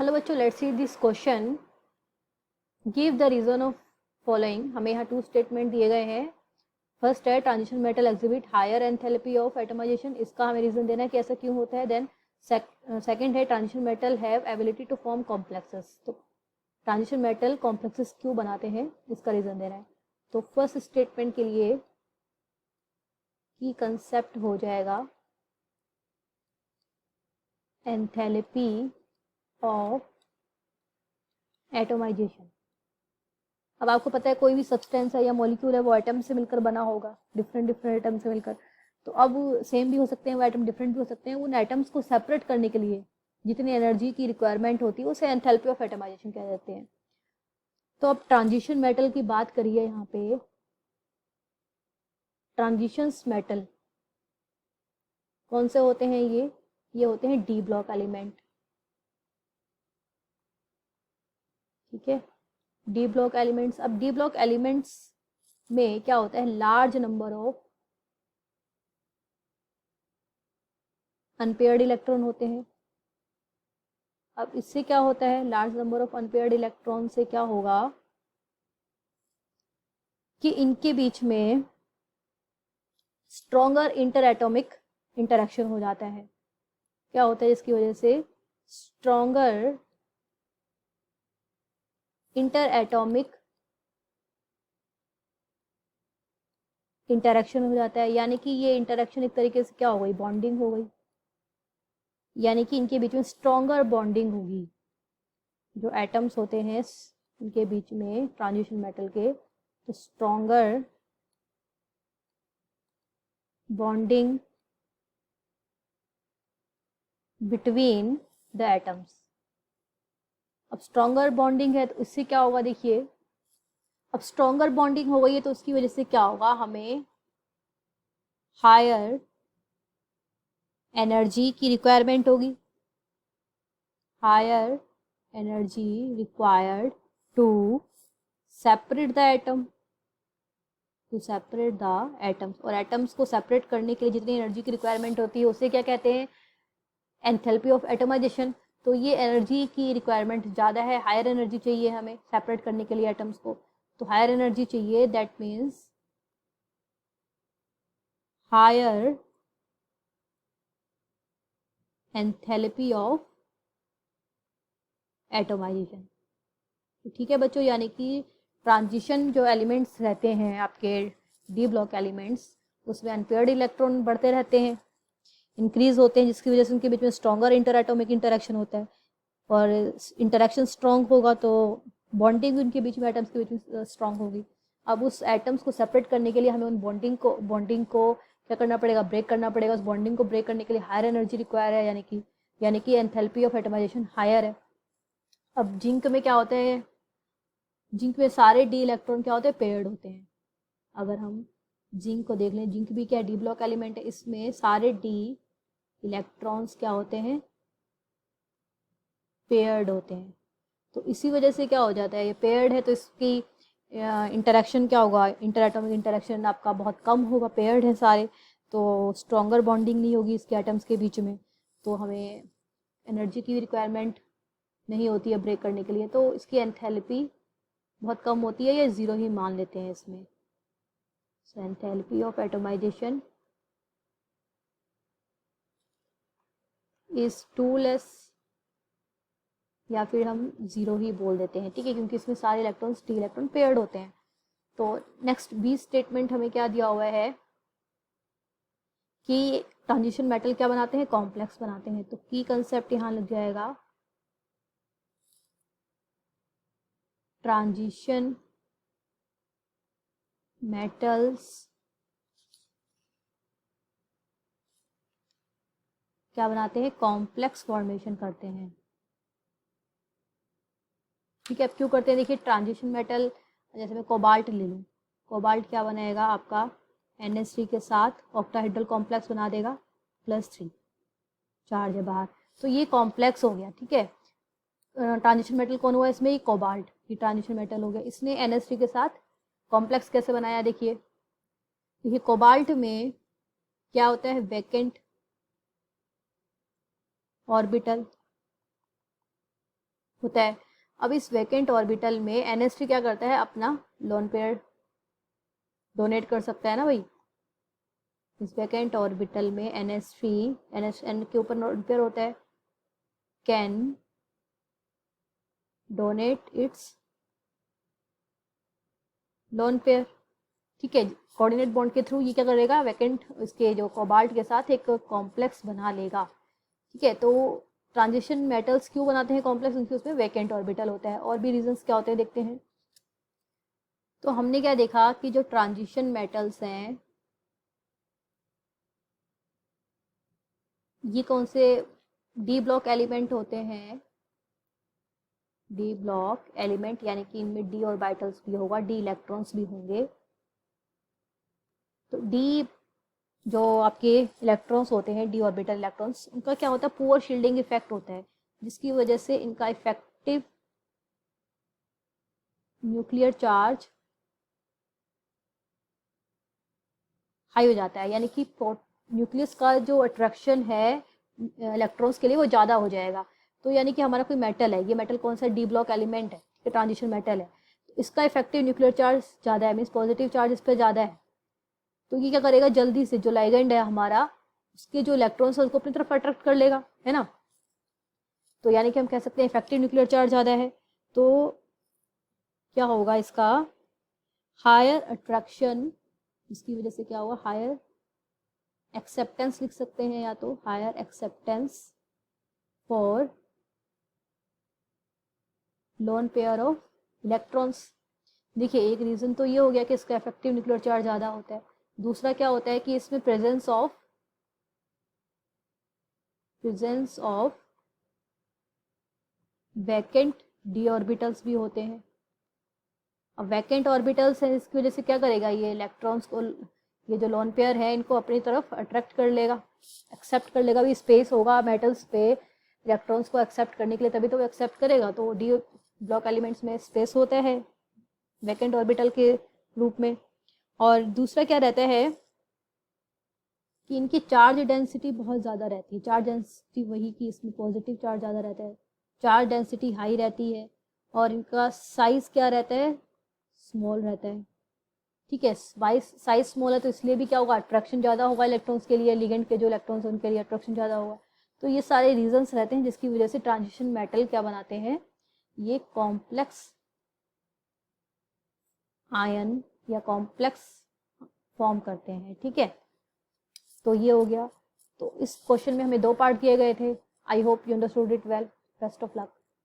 Hello बच्चों, let's see this question. Give the reason of following. हमें यहाँ 2 statement दिए गए हैं। फर्स्ट है transition metal exhibit higher enthalpy of atomisation. इसका हमें रीजन देना है कि ऐसा क्यों होता है। देन सेकंड है transition metal have ability to form complexes. तो ट्रांजिशन मेटल कॉम्प्लेक्सेस क्यों बनाते हैं, इसका रीजन देना है। तो फर्स्ट स्टेटमेंट के लिए की कंसेप्ट हो जाएगा एंथैल्पी ऑफ एटमाइजेशन। अब आपको पता है कोई भी सब्सटेंस है या मॉलिक्यूल है वो एटम से मिलकर बना होगा, डिफरेंट डिफरेंट एटम से मिलकर। तो अब सेम भी हो सकते हैं, वो एटम डिफरेंट भी हो सकते हैं। उन एटम्स को सेपरेट करने के लिए जितनी एनर्जी की रिक्वायरमेंट होती है उसे एंथैल्पी ऑफ एटमाइजेशन कह देते हैं। तो अब ट्रांजिशन मेटल की बात करिए यहाँ पे। ट्रांजिशंस मेटल कौन से होते हैं? ये होते हैं डी ब्लॉक एलिमेंट। ठीक है, डी ब्लॉक एलिमेंट्स। अब डी ब्लॉक एलिमेंट्स में क्या होता है? Large number of unpaired electron होते हैं। अब इससे क्या होता है? Large number of unpaired electron से क्या होगा कि इनके बीच में स्ट्रॉन्गर इंटर एटॉमिक इंटरेक्शन हो जाता है। क्या होता है इसकी वजह से? स्ट्रॉन्गर इंटर एटॉमिक इंटरेक्शन हो जाता है। यानी कि ये इंटरेक्शन एक तरीके से क्या हो गई? बॉन्डिंग हो गई। यानी कि इनके बीच में स्ट्रॉन्गर बॉन्डिंग होगी। जो एटम्स होते हैं इनके बीच में ट्रांजिशन मेटल के, तो stronger bonding between the atoms. अब स्ट्रॉन्गर बॉन्डिंग है तो इससे क्या होगा? देखिए, अब स्ट्रॉन्गर बॉन्डिंग हो गई है तो उसकी वजह से क्या होगा? हमें हायर एनर्जी की रिक्वायरमेंट होगी। Higher energy required to separate the atom, to separate the atoms. और एटम्स को सेपरेट करने के लिए जितनी एनर्जी की रिक्वायरमेंट होती है उसे क्या कहते हैं? Enthalpy of atomisation. तो ये एनर्जी की रिक्वायरमेंट ज़्यादा है, हायर एनर्जी चाहिए हमें सेपरेट करने के लिए एटम्स को। तो हायर एनर्जी चाहिए, that means higher enthalpy of atomisation. तो ठीक है बच्चों, यानी कि ट्रांजिशन जो एलिमेंट्स रहते हैं आपके डी ब्लॉक एलिमेंट्स, उसमें अनपेयर्ड इलेक्ट्रॉन बढ़ते रहते हैं, इंक्रीज होते हैं, जिसकी वजह से उनके बीच में स्ट्रॉन्गर इंटर एटॉमिक इंटरेक्शन होता है। और इंटरेक्शन स्ट्रॉन्ग होगा तो बॉन्डिंग उनके बीच में, एटम्स के बीच में स्ट्रॉन्ग होगी। अब उस एटम्स को सेपरेट करने के लिए हमें उन बॉन्डिंग को क्या करना पड़ेगा? ब्रेक करना पड़ेगा। उस बॉन्डिंग को ब्रेक करने के लिए हायर एनर्जी रिक्वायर है, यानी कि एंथैल्पी ऑफ एटमाइजेशन हायर है। अब जिंक में क्या होता है? जिंक में सारे डी इलेक्ट्रॉन क्या होते हैं? पेयर्ड होते हैं। अगर हम जिंक को देख लें, जिंक भी क्या डी ब्लॉक एलिमेंट है, इसमें सारे डी इलेक्ट्रॉन्स क्या होते हैं? पेयर्ड होते हैं। तो इसी वजह से क्या हो जाता है? ये पेयर्ड है तो इसकी इंटरेक्शन क्या होगा? इंटर एटॉमिक इंटरेक्शन आपका बहुत कम होगा। पेयर्ड है सारे तो स्ट्रॉन्गर बॉन्डिंग नहीं होगी इसके एटम्स के बीच में, तो हमें एनर्जी की रिक्वायरमेंट नहीं होती है ब्रेक करने के लिए। तो इसकी एंथैल्पी बहुत कम होती है, या ज़ीरो ही मान लेते हैं इसमें। सो enthalpy of atomization is too less, या फिर हम ज़ीरो ही बोल देते हैं। ठीक है, क्योंकि इसमें सारे इलेक्ट्रॉन्स डी इलेक्ट्रॉन पेयर्ड होते हैं। तो नेक्स्ट बी स्टेटमेंट हमें क्या दिया हुआ है कि ट्रांजिशन मेटल क्या बनाते हैं? कॉम्प्लेक्स बनाते हैं। तो की कंसेप्ट यहाँ लग जाएगा ट्रांजिशन मेटल्स क्या बनाते हैं? कॉम्प्लेक्स फॉर्मेशन करते हैं। ठीक है, अब क्यों करते हैं? देखिए, ट्रांजिशन मेटल जैसे मैं कोबाल्ट ले लूँ, कोबाल्ट क्या बनाएगा आपका? NH3 के साथ ऑक्टाहेड्रल कॉम्प्लेक्स बना देगा, +3 चार्ज है बाहर, तो ये कॉम्प्लेक्स हो गया। ठीक है, ट्रांजिशन मेटल कौन हुआ इसमें? ये कोबाल्ट, ये ट्रांजिशन मेटल हो गया। इसने NH3 के साथ कॉम्प्लेक्स कैसे बनाया? देखिए कोबाल्ट में क्या होता है? Vacant orbital. होता है। अब इस वैकेंट ऑर्बिटल में NH3 क्या करता है, अपना लोन पेयर डोनेट कर सकता है ना भाई। इस वैकेंट ऑर्बिटल में NH3, NH के ऊपर लोन पेयर होता है, can donate it's lone pair. ठीक है, कोऑर्डिनेट बॉन्ड के थ्रू ये क्या करेगा, वैकेंट इसके जो कोबाल्ट के साथ एक कॉम्प्लेक्स बना लेगा। ठीक है, तो ट्रांजिशन मेटल्स क्यों बनाते हैं कॉम्प्लेक्स, क्योंकि उसमें वैकेंट ऑर्बिटल होता है। और भी रीजंस क्या होते हैं देखते हैं। तो हमने क्या देखा कि जो ट्रांजिशन मेटल्स हैं ये कौन से डी ब्लॉक एलिमेंट होते हैं, डी ब्लॉक एलिमेंट, यानी कि इनमें डी ऑर्बिटल्स भी होगा, डी इलेक्ट्रॉन्स भी होंगे। तो डी जो आपके इलेक्ट्रॉन्स होते हैं, डी ऑर्बिटल इलेक्ट्रॉन्स, उनका क्या होता है, पुअर शील्डिंग इफेक्ट होता है, जिसकी वजह से इनका इफेक्टिव न्यूक्लियर चार्ज हाई हो जाता है, यानी कि न्यूक्लियस का जो अट्रैक्शन है इलेक्ट्रॉन्स के लिए वो ज़्यादा हो जाएगा। तो यानी कि हमारा कोई मेटल है, ये मेटल कौन सा, डी ब्लॉक एलिमेंट है, ये ट्रांजिशन मेटल है, तो इसका इफेक्टिव न्यूक्लियर चार्ज ज़्यादा है, मीन्स पॉजिटिव चार्ज इस पर ज़्यादा है। तो ये क्या करेगा, जल्दी से जो लाइगेंड है हमारा, उसके जो इलेक्ट्रॉन्स है उसको अपनी तरफ अट्रैक्ट कर लेगा, है ना। तो यानी कि हम कह सकते हैं इफेक्टिव न्यूक्लियर चार्ज ज़्यादा है, तो क्या होगा इसका, हायर अट्रैक्शन, जिसकी वजह से क्या होगा, हायर एक्सेप्टेंस लिख सकते हैं, या तो higher acceptance for lone pair of electrons. देखिए, एक रीज़न तो ये हो गया कि इसका इफेक्टिव न्यूक्लियर चार्ज ज़्यादा होता है। दूसरा क्या होता है कि इसमें presence of vacant D orbitals भी होते हैं। अब वैकेंट ऑर्बिटल्स है, इसकी वजह से क्या करेगा, ये इलेक्ट्रॉन्स को, ये जो लोन पेयर है इनको अपनी तरफ अट्रैक्ट कर लेगा, एक्सेप्ट कर लेगा। भी स्पेस होगा मेटल्स पे इलेक्ट्रॉन्स को एक्सेप्ट करने के लिए, तभी तो वो एक्सेप्ट करेगा। तो डी ब्लॉक एलिमेंट्स में स्पेस होता है वैकेंट ऑर्बिटल के रूप में। और दूसरा क्या रहता है कि इनकी चार्ज डेंसिटी बहुत ज़्यादा रहती है। चार्ज डेंसिटी वही कि इसमें पॉजिटिव चार्ज ज़्यादा रहता है, चार्ज डेंसिटी हाई रहती है, और इनका साइज क्या रहता है, स्मॉल रहता है। ठीक है, साइज स्मॉल है तो इसलिए भी क्या होगा, अट्रैक्शन ज़्यादा होगा इलेक्ट्रॉन्स के लिए, लिगेंड के जो इलेक्ट्रॉन्स उनके लिए अट्रैक्शन ज़्यादा होगा। तो ये सारे रीजंस रहते हैं जिसकी वजह से ट्रांजिशन मेटल क्या बनाते हैं, ये कॉम्प्लेक्स आयन या कॉम्प्लेक्स फॉर्म करते हैं। ठीक है, तो ये हो गया। तो इस क्वेश्चन में हमें 2 पार्ट किए गए थे। I hope you understood it well. Best of luck.